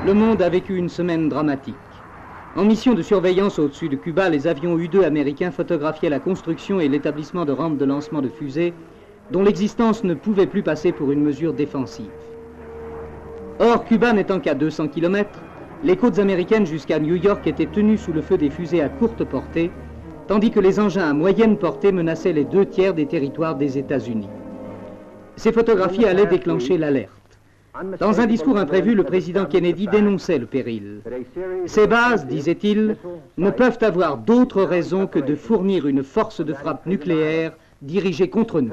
Le monde a vécu une semaine dramatique. En mission de surveillance au-dessus de Cuba, les avions U-2 américains photographiaient la construction et l'établissement de rampes de lancement de fusées dont l'existence ne pouvait plus passer pour une mesure défensive. Or, Cuba n'étant qu'à 200 km, les côtes américaines jusqu'à New York étaient tenues sous le feu des fusées à courte portée, tandis que les engins à moyenne portée menaçaient les 2/3 des territoires des États-Unis. Ces photographies allaient déclencher l'alerte. Dans un discours imprévu, le président Kennedy dénonçait le péril. Ces bases, disait-il, ne peuvent avoir d'autre raison que de fournir une force de frappe nucléaire dirigée contre nous.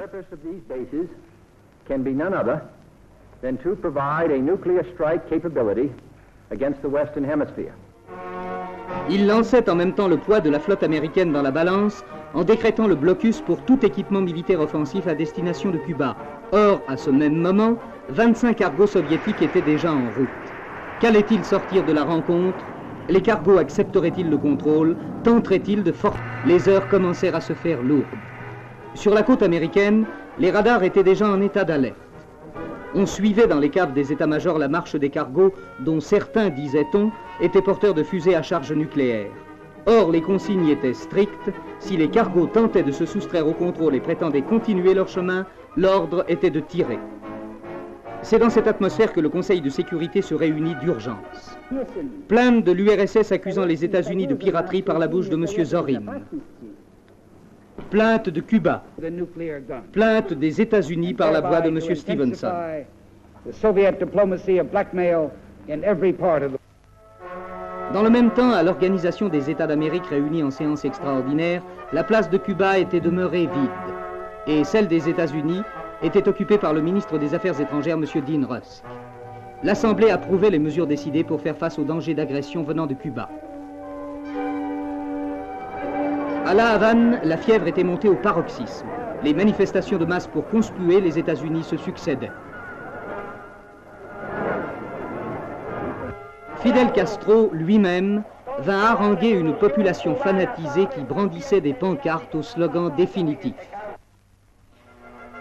Il lançait en même temps le poids de la flotte américaine dans la balance en décrétant le blocus pour tout équipement militaire offensif à destination de Cuba. Or, à ce même moment, 25 cargos soviétiques étaient déjà en route. Qu'allait-il sortir de la rencontre? Les cargos accepteraient-ils le contrôle? Tenteraient-ils de forcer? Les heures commencèrent à se faire lourdes. Sur la côte américaine, les radars étaient déjà en état d'alerte. On suivait dans les caves des états-majors la marche des cargos dont certains, disait-on, étaient porteurs de fusées à charge nucléaire. Or, les consignes étaient strictes. Si les cargos tentaient de se soustraire au contrôle et prétendaient continuer leur chemin, l'ordre était de tirer. C'est dans cette atmosphère que le Conseil de sécurité se réunit d'urgence. Plainte de l'URSS accusant les États-Unis de piraterie par la bouche de M. Zorin. Plainte de Cuba. Plainte des États-Unis par la voix de M. Stevenson. Dans le même temps, à l'Organisation des États d'Amérique réunie en séance extraordinaire, la place de Cuba était demeurée vide, et celle des États-Unis était occupée par le ministre des Affaires étrangères, M. Dean Rusk. L'Assemblée approuvait les mesures décidées pour faire face au danger d'agression venant de Cuba. À La Havane, la fièvre était montée au paroxysme. Les manifestations de masse pour conspuer les États-Unis se succédaient. Fidel Castro, lui-même, vint haranguer une population fanatisée qui brandissait des pancartes au slogan définitif.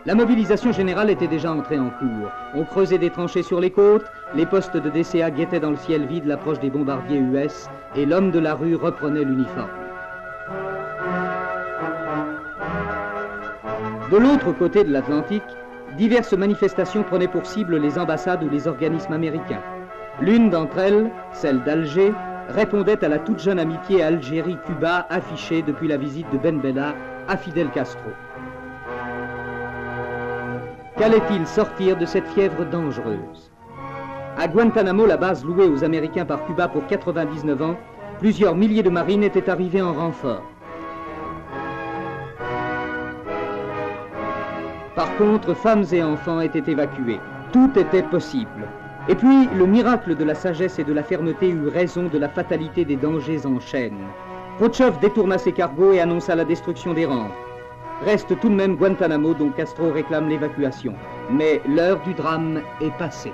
La mobilisation générale était déjà entrée en cours. On creusait des tranchées sur les côtes, les postes de DCA guettaient dans le ciel vide l'approche des bombardiers US et l'homme de la rue reprenait l'uniforme. De l'autre côté de l'Atlantique, diverses manifestations prenaient pour cible les ambassades ou les organismes américains. L'une d'entre elles, celle d'Alger, répondait à la toute jeune amitié Algérie-Cuba affichée depuis la visite de Ben Bella à Fidel Castro. Qu'allait-il sortir de cette fièvre dangereuse? À Guantanamo, la base louée aux Américains par Cuba pour 99 ans, plusieurs milliers de marines étaient arrivés en renfort. Par contre, femmes et enfants étaient évacués. Tout était possible. Et puis, le miracle de la sagesse et de la fermeté eut raison de la fatalité des dangers en chaîne. Khrouchtchev détourna ses cargos et annonça la destruction des rampes. Reste tout de même Guantanamo dont Castro réclame l'évacuation. Mais l'heure du drame est passée.